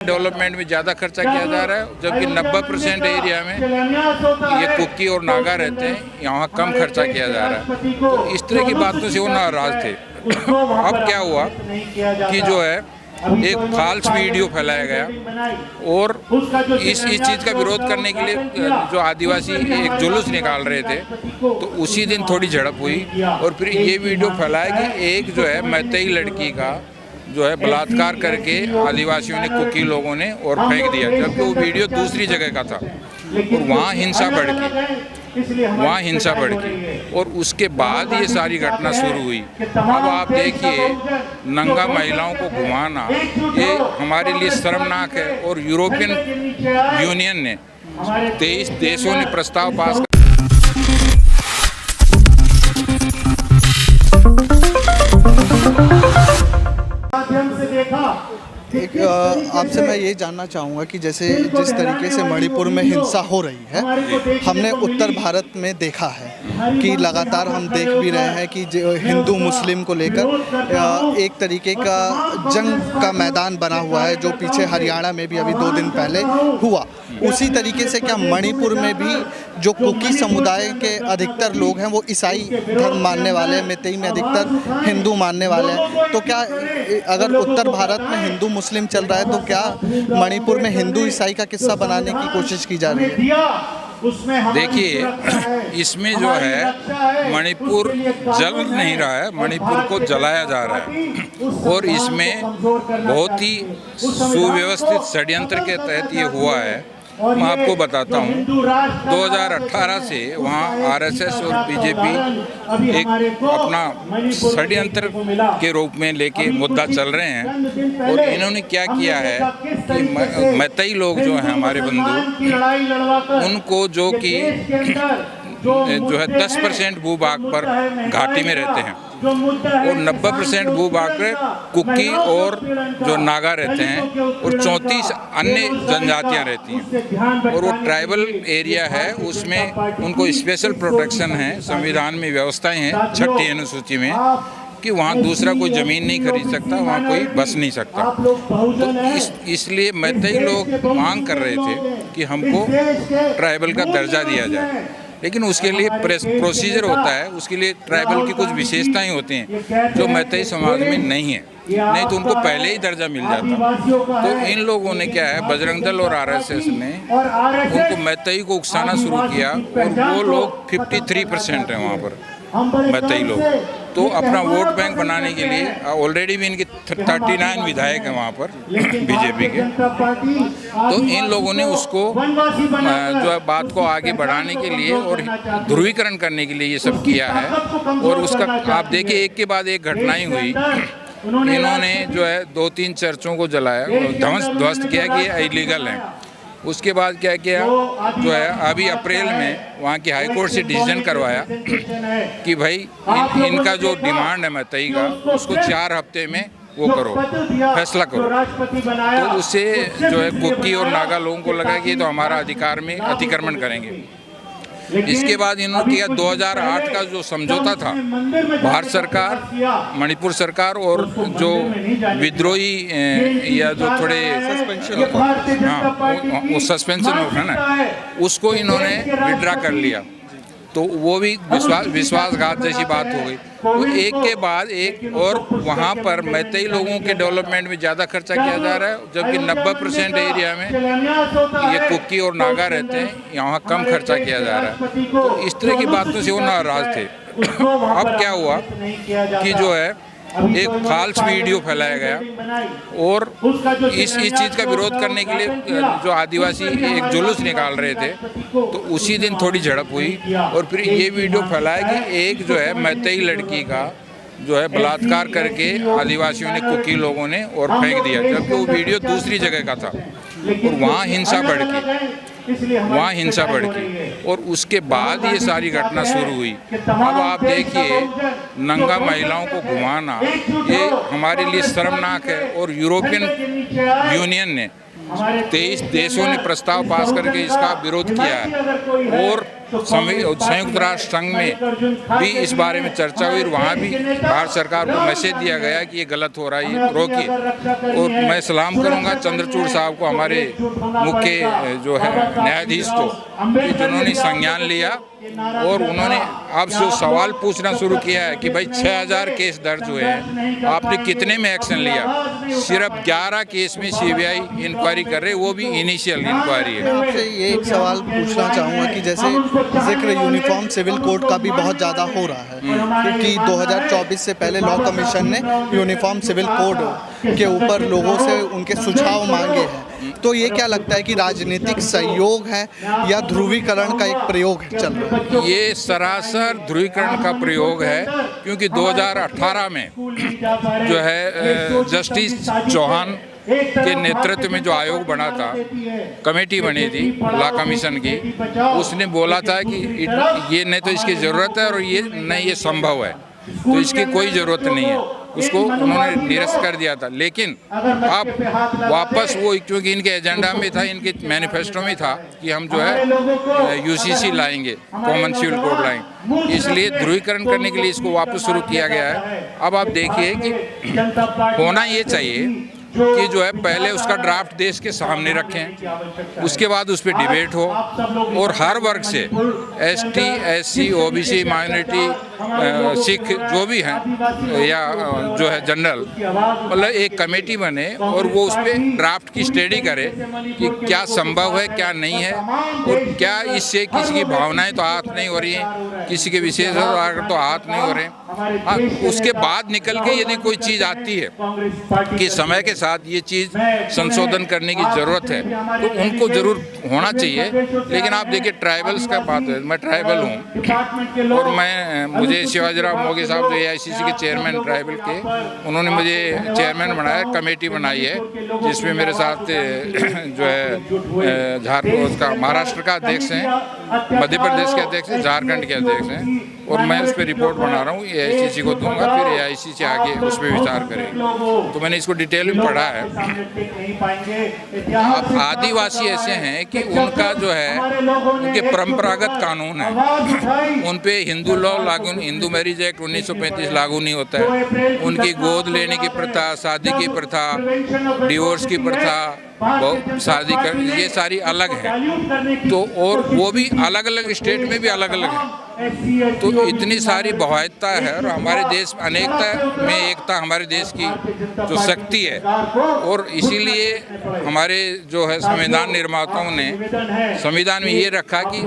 Development में ज़्यादा खर्चा किया जा रहा है, जबकि 90% एरिया में ये कुकी और नागा रहते हैं, यहाँ कम खर्चा किया जा रहा है। तो इस तरह की बातों से वो नाराज़ थे। अब क्या हुआ कि जो है एक फाल्स वीडियो फैलाया गया और इस चीज़ का विरोध करने के लिए जो आदिवासी एक जुलूस निकाल रहे थे, तो उसी दिन थोड़ी झड़प हुई और फिर ये वीडियो फैलाया कि एक जो है मैतेई लड़की का जो है बलात्कार करके आदिवासियों ने कुकी लोगों ने और फेंक दिया, जबकि वो वीडियो दूसरी जगह का था और वहाँ हिंसा भड़की और उसके बाद ये सारी घटना शुरू हुई। अब आप देखिए, नंगा महिलाओं को घुमाना ये हमारे लिए शर्मनाक है और यूरोपियन यूनियन ने 23 देशों ने प्रस्ताव पास आपसे मैं ये जानना चाहूँगा कि जैसे जिस तरीके से मणिपुर में हिंसा हो रही है, हमने उत्तर भारत में देखा है कि लगातार हम देख भी रहे हैं कि हिंदू मुस्लिम को लेकर एक तरीके का जंग का मैदान बना हुआ है, जो पीछे हरियाणा में भी अभी 2 दिन पहले हुआ। उसी तरीके से क्या मणिपुर में भी जो कुकी समुदाय के अधिकतर लोग हैं वो ईसाई धर्म मानने वाले हैं, मैतेई में अधिकतर हिंदू मानने वाले हैं, तो क्या अगर उत्तर भारत में हिंदू मुस्लिम चल रहा है तो क्या मणिपुर में हिंदू ईसाई का किस्सा बनाने की कोशिश की जा रही है? देखिए, इसमें जो है मणिपुर जल नहीं रहा है, मणिपुर को जलाया जा रहा है और इसमें बहुत ही सुव्यवस्थित षड्यंत्र के तहत ये हुआ है। मैं आपको बताता हूँ, 2018 से वहाँ आरएसएस और बीजेपी एक अपना षड्यंत्र के रूप में लेके मुद्दा चल रहे हैं और इन्होंने क्या किया है कि मैतेई लोग जो हैं हमारे बंधु, उनको जो कि जो है 10% भूभाग पर घाटी में रहते हैं और 90% भूभाग पर कुकी और जो नागा रहते हैं और 34 अन्य जनजातियां रहती हैं और वो ट्राइबल एरिया है, उसमें उनको स्पेशल प्रोटेक्शन है, संविधान में व्यवस्थाएं हैं 6ठी अनुसूची में कि वहाँ दूसरा कोई ज़मीन नहीं खरीद सकता, वहाँ कोई बस नहीं सकता। तो इसलिए मैतेई लोग मांग कर रहे थे कि हमको ट्राइबल का दर्जा दिया जाए, लेकिन उसके लिए प्रोसीजर होता है, उसके लिए ट्राइबल की कुछ विशेषताएं होती हैं जो मैतेई समाज में नहीं है, नहीं तो उनको पहले ही दर्जा मिल जाता। तो इन लोगों ने क्या है, बजरंग दल और आरएसएस ने उनको मैतेई को उकसाना शुरू किया और वो लोग 53% हैं वहाँ पर मैतेई लोग। तो अपना वोट बैंक बनाने के लिए ऑलरेडी भी इनके 39 विधायक हैं वहाँ पर बीजेपी के, तो इन लोगों ने उसको जो है बात को आगे बढ़ाने के लिए और ध्रुवीकरण करने के लिए ये सब किया है। और उसका आप देखिए, एक के बाद एक घटनाएं हुई। इन्होंने जो है 2-3 चर्चों को जलाया, ध्वस्त किया कि ये इलीगल है। उसके बाद क्या किया, जो है अभी अप्रैल में वहाँ की हाई कोर्ट से डिसीजन करवाया कि भाई इनका जो डिमांड है मैतेई का, उसको 4 हफ्ते में वो करो, फैसला करो। तो उससे जो है कुकी और नागा लोगों को लगा कि ये तो हमारा अधिकार में अतिक्रमण करेंगे। इसके बाद इन्होंने किया 2008 का जो समझौता था, भारत सरकार, मणिपुर सरकार और जो विद्रोही या जो थोड़े वो सस्पेंशन होता है ना, उसको इन्होंने विड्रा कर लिया। तो वो भी विश्वासघात जैसी बात हो गई। तो एक के बाद एक और वहाँ पर मैतेई लोगों के डेवलपमेंट में ज़्यादा खर्चा किया जा रहा है, जबकि 90% एरिया में ये कुकी और नागा रहते हैं, यहाँ कम खर्चा किया जा रहा है। तो इस तरह की बातों से वो नाराज़ थे। अब क्या हुआ कि जो है एक फाल्स वीडियो फैलाया गया और इस चीज़ का विरोध करने के लिए जो आदिवासी एक जुलूस निकाल रहे थे, तो उसी दिन थोड़ी झड़प हुई और फिर ये वीडियो फैलाया कि एक जो है मैतेई लड़की का जो है बलात्कार करके आदिवासियों ने कुकी लोगों ने और फेंक दिया, जबकि वो वीडियो दूसरी जगह का था और वहाँ हिंसा भड़की और उसके बाद ये सारी घटना शुरू हुई। अब आप देखिए, नंगा महिलाओं को घुमाना ये हमारे लिए शर्मनाक है और यूरोपियन यूनियन ने 23 देशों ने प्रस्ताव पास करके इसका विरोध किया है और संयुक्त राष्ट्र संघ में भी इस बारे में चर्चा हुई और वहाँ भी भारत सरकार को मैसेज दिया गया कि ये गलत हो रहा है, ये रोकिए। और मैं सलाम करूँगा चंद्रचूड़ साहब को, हमारे मुख्य जो है न्यायाधीश को, कि जिन्होंने संज्ञान लिया और उन्होंने अब जो सवाल पूछना शुरू किया है कि भाई 6000 केस दर्ज हुए हैं, आपने कितने में एक्शन लिया? सिर्फ 11 केस में सीबीआई इंक्वायरी कर रही है, वो भी इनिशियल इंक्वायरी है। आपसे ये एक सवाल पूछना चाहूँगा कि जैसे जिक्र यूनिफॉर्म सिविल कोड का भी बहुत ज़्यादा हो रहा है, क्योंकि 2024 से पहले लॉ कमीशन ने यूनिफॉर्म सिविल कोड के ऊपर लोगों से उनके सुझाव मांगे हैं, तो ये क्या लगता है कि राजनीतिक सहयोग है या ध्रुवीकरण का एक प्रयोग चल रहा है? ये सरासर ध्रुवीकरण का प्रयोग है, क्योंकि 2018 में जो है जस्टिस चौहान के नेतृत्व में जो आयोग बना था, कमेटी बनी थी लॉ कमीशन की, उसने बोला था कि ये नहीं तो इसकी ज़रूरत है और ये नहीं ये संभव है, तो इसकी कोई ज़रूरत नहीं है, उसको उन्होंने निरस्त कर दिया था। लेकिन अब वापस वो, क्योंकि इनके एजेंडा में था, इनके मैनिफेस्टो में था कि हम जो है यूसीसी लाएंगे, कॉमन सिविल कोड लाएंगे, इसलिए ध्रुवीकरण करने के लिए इसको वापस शुरू किया गया है। अब आप देखिए कि होना ये चाहिए कि जो है पहले उसका ड्राफ्ट देश के सामने रखें, उसके बाद उस पर डिबेट हो और हर वर्ग से ST, SC, OBC, minority, Sikh जो भी हैं या जो है जनरल, मतलब एक कमेटी बने और वो उस पर ड्राफ्ट की स्टडी करे कि क्या संभव है, क्या नहीं है, और क्या इससे किसी की भावनाएं तो आहत नहीं हो रही हैं, किसी के विशेष तो आहत नहीं हो रहे हैं। उसके बाद निकल के यदि कोई चीज़ आती है कि समय के साथ ये चीज़ संशोधन करने की ज़रूरत है, तो उनको ज़रूर होना चाहिए। लेकिन आप देखिए ट्राइबल्स का बात है, मैं ट्राइबल हूँ और मुझे शिवाजीराव मोगे साहब जो AICC के चेयरमैन ट्राइबल के, उन्होंने मुझे चेयरमैन बनाया, कमेटी बनाई है जिसमें मेरे साथ जो है झारखंड का, महाराष्ट्र का अध्यक्ष हैं, मध्य प्रदेश के अध्यक्ष हैं, झारखंड के अध्यक्ष हैं, और मैं उस पर रिपोर्ट बना रहा हूँ, AICC को दूंगा, फिर AICC आगे उस पर विचार करेगी। तो मैंने इसको डिटेल में पढ़ा है। अब आदिवासी ऐसे हैं कि उनका जो है उनके परंपरागत कानून है, उन पे हिंदू लॉ लागू, हिंदू मैरिज एक्ट 1935 लागू नहीं होता है, उनकी गोद लेने की प्रथा, शादी की प्रथा, डिवोर्स की प्रथा, शादी कर, ये सारी अलग है। तो और वो भी अलग अलग स्टेट में भी अलग अलग है, तो इतनी सारी बहुविधता है और हमारे देश अनेकता में एकता हमारे देश की जो शक्ति है। और इसीलिए हमारे जो है संविधान निर्माताओं ने संविधान में ये रखा कि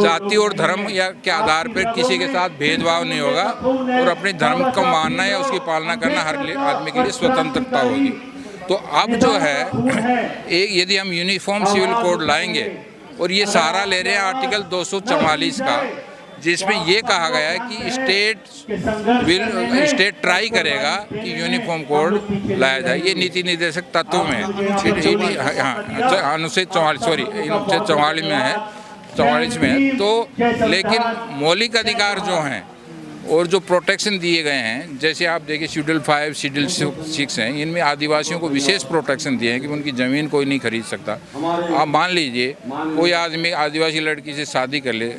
जाति और धर्म या के आधार पर किसी के साथ भेदभाव नहीं होगा और अपने धर्म को मानना या उसकी पालना करना हर आदमी के लिए स्वतंत्रता होगी। तो अब जो है एक यदि हम यूनिफॉर्म सिविल कोड लाएंगे और ये सहारा ले रहे हैं आर्टिकल 244 का, जिसमें ये कहा गया है कि स्टेट ट्राई करेगा कि यूनिफॉर्म कोड लाया जाए, ये नीति निर्देशक तत्वों में हाँ अनुच्छेद 44 में है, 44 में है। तो लेकिन मौलिक अधिकार जो हैं और जो प्रोटेक्शन दिए गए हैं, जैसे आप देखिए शेड्यूल 5, शेड्यूल 6 हैं, इनमें आदिवासियों को विशेष प्रोटेक्शन दिए हैं कि उनकी ज़मीन कोई नहीं खरीद सकता। आप मान लीजिए कोई आदमी आदिवासी लड़की से शादी कर ले,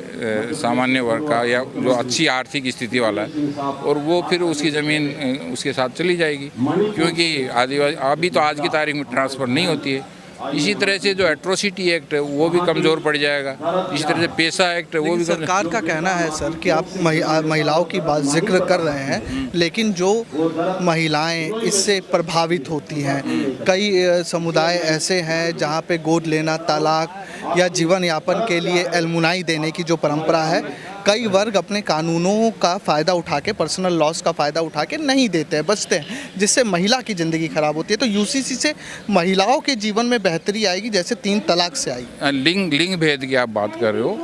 सामान्य वर्ग का या जो अच्छी आर्थिक स्थिति वाला है, और वो फिर उसकी ज़मीन उसके साथ चली जाएगी, क्योंकि आदिवासी अभी तो आज की तारीख में ट्रांसफ़र नहीं होती है। इसी तरह से जो एट्रोसिटी एक्ट है वो भी कमज़ोर पड़ जाएगा, इसी तरह से पेशा एक्ट है वो भी। सरकार का कहना है सर कि आप महिलाओं की बात जिक्र कर रहे हैं, लेकिन जो महिलाएं इससे प्रभावित होती हैं, कई समुदाय ऐसे हैं जहां पे गोद लेना, तलाक या जीवन यापन के लिए एलमुनाई देने की जो परंपरा है, कई वर्ग अपने कानूनों का फ़ायदा उठा के, पर्सनल लॉस का फ़ायदा उठा के नहीं देते हैं, बचते हैं, जिससे महिला की ज़िंदगी ख़राब होती है। तो यूसीसी से महिलाओं के जीवन में बेहतरी आएगी जैसे 3 तलाक से आई। लिंग भेद की आप बात कर रहे हो,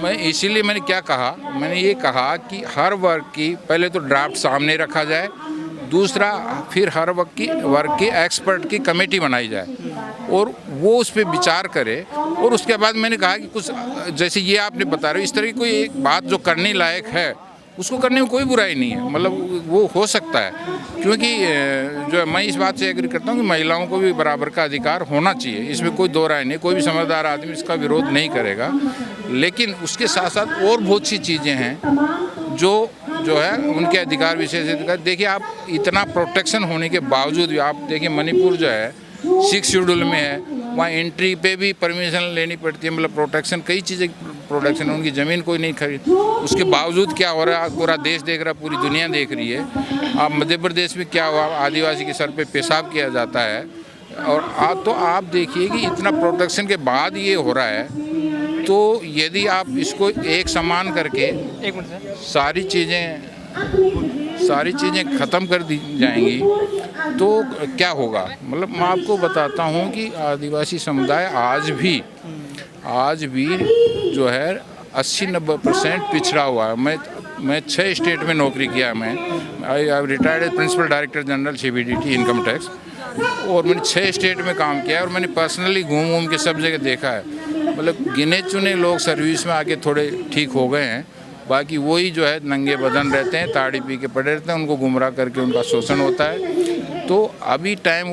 मैं इसीलिए मैंने क्या कहा, मैंने ये कहा कि हर वर्ग की पहले तो ड्राफ्ट सामने रखा जाए, दूसरा फिर हर वर्ग की एक्सपर्ट की कमेटी बनाई जाए और वो उस पर विचार करे। और उसके बाद मैंने कहा कि कुछ जैसे ये आपने बता रहे हो, इस तरह की कोई एक बात जो करने लायक है उसको करने में कोई बुराई नहीं है, मतलब वो हो सकता है। क्योंकि जो है, मैं इस बात से एग्री करता हूँ कि महिलाओं को भी बराबर का अधिकार होना चाहिए, इसमें कोई दो राय नहीं, कोई भी समझदार आदमी इसका विरोध नहीं करेगा। लेकिन उसके साथ साथ और बहुत सी चीज़ें हैं जो है उनके अधिकार, विशेष अधिकार। देखिए, आप इतना प्रोटेक्शन होने के बावजूद भी आप देखिए मणिपुर जो है 6 शेड्यूल में है, वहाँ एंट्री पे भी परमिशन लेनी पड़ती है, मतलब प्रोटेक्शन, कई चीज़ें प्रोटेक्शन, उनकी ज़मीन कोई नहीं खरीद। उसके बावजूद क्या हो रहा है, पूरा देश देख रहा है, पूरी दुनिया देख रही है। अब मध्य प्रदेश में क्या हुआ, आदिवासी के सर पे पेशाब किया जाता है, और तो आप देखिए कि इतना प्रोटेक्शन के बाद ये हो रहा है। तो यदि आप इसको एक समान करके सारी चीज़ें ख़त्म कर दी जाएंगी तो क्या होगा। मतलब मैं आपको बताता हूँ कि आदिवासी समुदाय आज भी जो है 80-90% पिछड़ा हुआ है। मैं 6 स्टेट में नौकरी किया है। I retired as principal director general CBDT income tax, और मैंने 6 स्टेट में काम किया है, और मैंने पर्सनली घूम के सब जगह देखा है। मतलब गिने चुने लोग सर्विस में आके थोड़े ठीक हो गए हैं, बाकी वही जो है नंगे बदन रहते हैं, ताड़ी पी के पड़े रहते हैं, उनको गुमराह करके उनका शोषण होता है। तो अभी टाइम